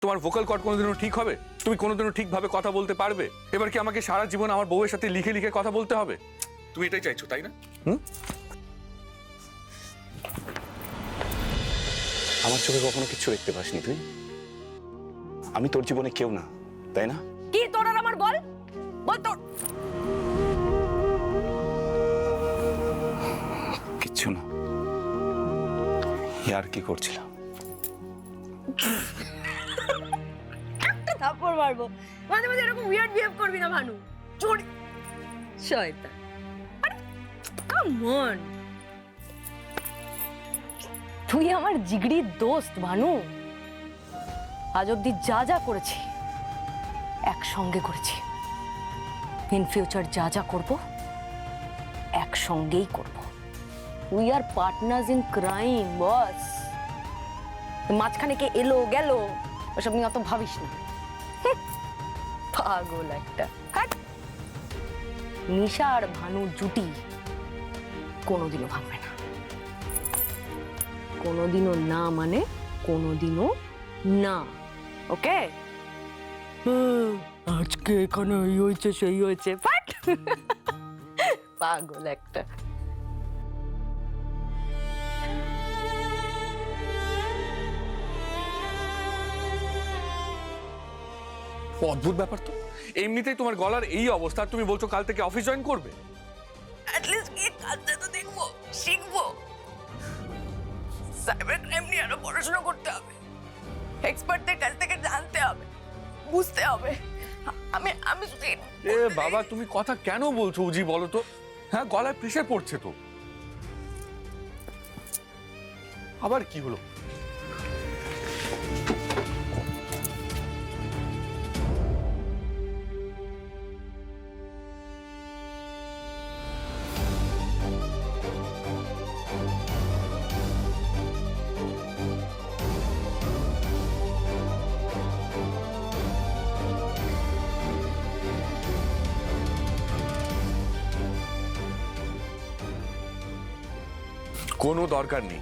তোমার vocal cord কোনোদিনও ঠিক হবে? তুমি কোনোদিনও ঠিকভাবে কথা বলতে পারবে? এবার কি আমাকে সারা জীবন আমার বউয়ের সাথে লিখে লিখে কথা বলতে হবে? তুমি এটাই চাইছো, তাই না? আমার চোখে কখনো কিচ্ছু দেখতে পাসনি তুই। আমি তোর জীবনে কেউ না, তাই না? কি তোর আর আমার বল বল তোর। কিচ্ছু না, আর কি করছিলাম? একটা থাপ্পড় মারবো। মাঝে মাঝে এরকম উইয়ার্ড বিহেভ করবি না ভানু। চোরি শয়তান। আরে কাম অন, তুই আমার জিগরির দোস্ত ভানু। আজ অব্দি যা যা করেছি একসঙ্গে করেছি, ইন ফিউচার যা যা করব একসঙ্গেই করব। We are partners in crime boss. মাঝখানে কে এলো গেল ওসব নিয়ে অত ভাবিস না। পাগল একটা। নিশা আর ভানুর জুটি কোনোদিনও ভাঙবে না। কোনোদিনও না মানে কোনোদিনও না, ওকে? আজকে এখানে এই হয়েছে সেই হয়েছে, পাগল একটা। অদ্ভুত ব্যাপার তো, এমনিতেই তোমার গলার এই অবস্থা, তুমি বলছো কাল থেকে অফিস জয়েন করবে। অ্যাটলিস্ট কি কাজটা তো দেখবো, শিখবো। সাইবার ক্রাইম নিয়ে আরো পড়াশোনা করতে হবে, এক্সপার্টদের কাছ থেকে জানতে হবে, বুঝতে হবে। আমি শুধু এ বাবা, তুমি কথা কেন বলছো উজি, বলো তো? হ্যাঁ, গলায় প্রেশার পড়ছে তো। আবার কি হলো? কোনো দরকার নেই।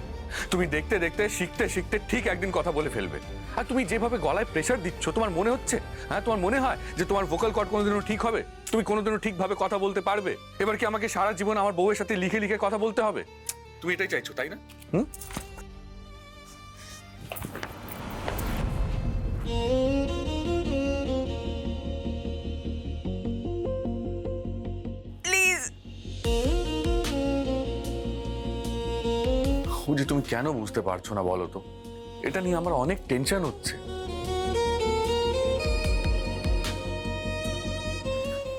তুমি দেখতে দেখতে শিখতে শিখতে ঠিক একদিন কথা বলে ফেলবে। আর তুমি যেভাবে গলায় প্রেশার দিচ্ছ, তোমার মনে হচ্ছে, হ্যাঁ তোমার মনে হয় যে তোমার ভোকাল কর্ড কোনোদিনও ঠিক হবে? তুমি কোনোদিনও ঠিকভাবে কথা বলতে পারবে? এবার কি আমাকে সারা জীবন আমার বউয়ের সাথে লিখে লিখে কথা বলতে হবে? তুমি এটাই চাইছো, তাই না? প্লিজ। উজি, তুমি কেন বুঝতে পারছো না বলো তো? এটা নিয়ে আমার অনেক টেনশন হচ্ছে।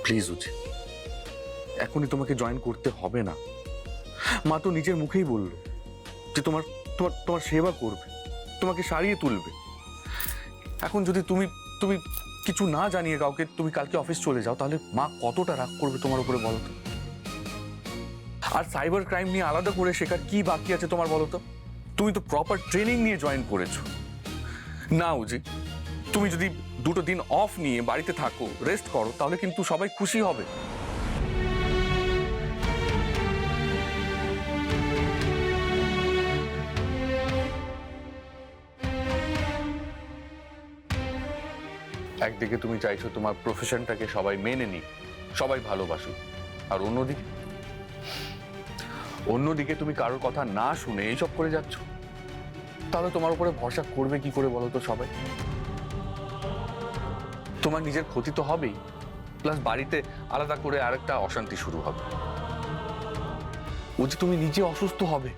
প্লিজ উজি, এখনই তোমাকে জয়েন করতে হবে না। মা তো নিজের মুখেই বললো যে তোমার তোমার তোমার সেবা করবে, তোমাকে সারিয়ে তুলবে। এখন যদি তুমি তুমি কিছু না জানিয়ে কাউকে তুমি কালকে অফিস চলে যাও, তাহলে মা কতটা রাগ করবে তোমার উপরে বলো তো? আর সাইবার ক্রাইম নিয়ে আলাদা করে শেখার কি বাকি আছে তোমার বলো তো? তুমি তো প্রপার ট্রেনিং নিয়ে জয়েন করেছো না উজি। তুমি যদি দুটো দিন অফ নিয়ে বাড়িতে থাকো, রেস্ট করো, তাহলে কিন্তু সবাই খুশি হবে। একদিকে তুমি চাইছো তোমার প্রফেশনটাকে সবাই মেনে নিক, সবাই ভালোবাসুক, আর অন্যদিকে তুমি কারোর কথা না শুনে এইসব করে যাচ্ছ। তাহলে তোমার উপরে ভরসা করবে কি করে বলো তো সবাই? তোমার নিজের ক্ষতি তো হবেই, প্লাস বাড়িতে আলাদা করে আরেকটা অশান্তি শুরু হবে। ও যে তুমি নিজে অসুস্থ হবে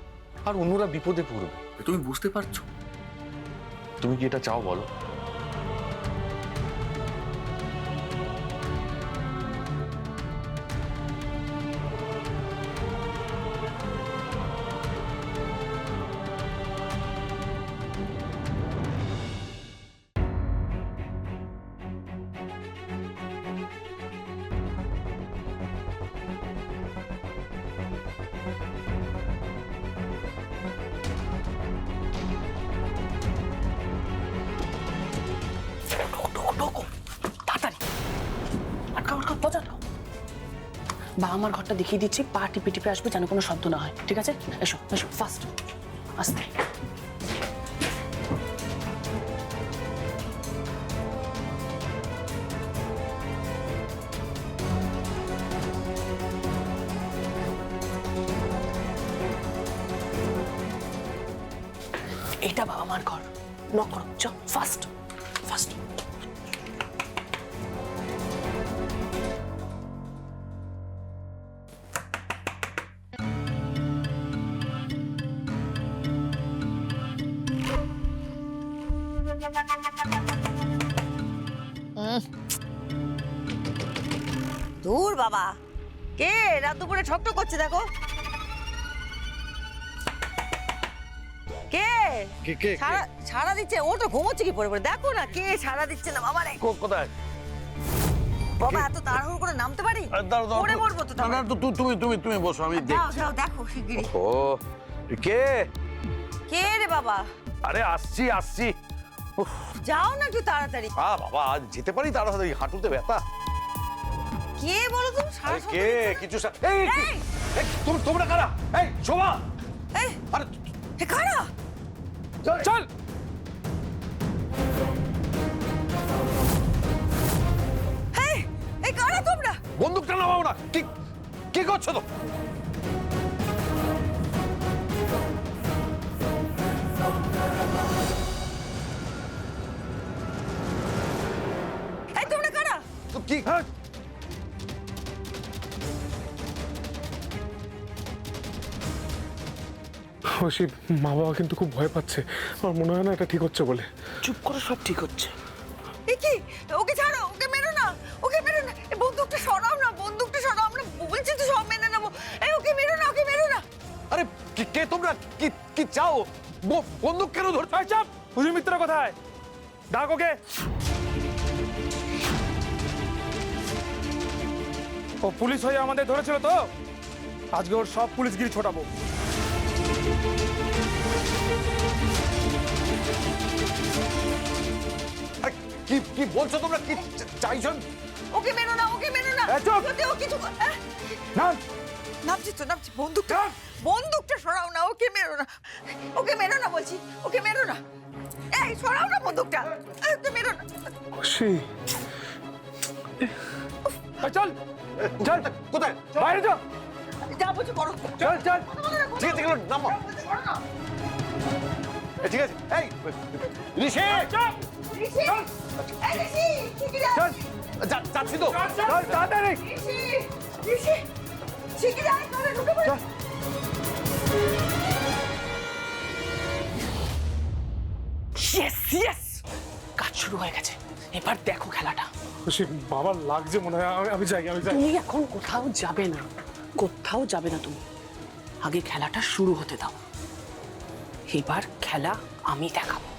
আর অন্যরা বিপদে পড়বে, তুমি বুঝতে পারছো? তুমি কি এটা চাও বলো? বা আমার ঘরটা দেখিয়ে দিচ্ছি, পা টিপে টিপে আসবে যেন কোনো শব্দ না হয়, ঠিক আছে? এসো এসো, ফাস্ট, আস্তে। এটা বাবা মার ঘর, নক করো, চল ফাস্ট ফাস্ট। দূর বাবা, কে রাত দুপুরে ঠকঠক করছে দেখো? কে সারা দিচ্ছে? ও তো ঘুমোচ্ছে কি পরে পরে, দেখো না কে সারা দিচ্ছে না বাবা রে। কোথায়? বাবা এত তাড়াহুড়ো করে নামতে পারি? পড়ে পড়বো তো তাহলে। তুমি বসো, আমি যাও যাও দেখো শিগগিরই। ও কে? কে রে বাবা? আরে আসছি। যাও না একটু তাড়াতাড়ি। বাবা আজ যেতে পারি তাড়াতাড়ি, হাঁটুতে ব্যথা। কে বলো তুমি? সারা আরে কে? কিছু এই এই! তোমরা কারা? এই শোভা, এই আরে এ কারা? চল। এই এই কারা তোমরা? বন্দুকটা নামাও না। কি করছো তো? এই তোমরা কারা? কি? ঐশী, মা বাবা কিন্তু খুব ভয় পাচ্ছে। আমার মনে হয় না এটা ঠিক হচ্ছে বলে। চুপ করো, সব ঠিক হচ্ছে। এ কি? ওকে ছাড়ো, ওকে মেরো না, ওকে মেরো না। এই বন্দুকটা সরাও না, বন্দুকটা সরাও। আমরা বলছি তো সব মেনে নেবো। এই ওকে মেরো না, ওকে মেরো না। আরে কে তোমরা? কি চাও? বন্দুক কেন ধরছো? চাপ! হুজুর মিত্র কোথায়? ডাক ওকে। ও পুলিশ হয়ে আমাদের ধরেছিল তো, আজকে ওর সব পুলিশগিরি ছোটাবো। আরে কি বলছো তোমরা? কি চাইছো? ওকে মেরো না, ওকে মেরো না। এই চুপ! যদি ও কিছু না নামছি তো নামছি। বন্দুকটা সরাও না, ওকে মেরো না, ওকে মেরো না বলছি, ওকে মেরো না। এই সরাও না বন্দুকটা, ওকে মেরো না। ঐশী, চল চল। কোথায়? বাইরে যা। যা বলছি করো। চল ঠিক আছে, এগুলো নামো। সরো না। ঠিক আছে। এই ঋষি, ঋষি! এই ঋষি! শিগগিরই আয়। যাচ্ছি তো। চল তাড়াতাড়ি। ঋষি! ঋষি! শিগগিরই আয়, ঘরে ঢুকে পড়। ইয়েস ইয়েস, কাজ শুরু হয়ে গেছে। এবার দেখো খেলাটা। ঐশী, বাবার লাগছে মনে হয়। আমি যাই। তুমি এখন কোথাও যাবে না, কোথাও যাবে না তুমি। আগে খেলাটা শুরু হতে দাও। এবার খেলা আমি দেখাবো।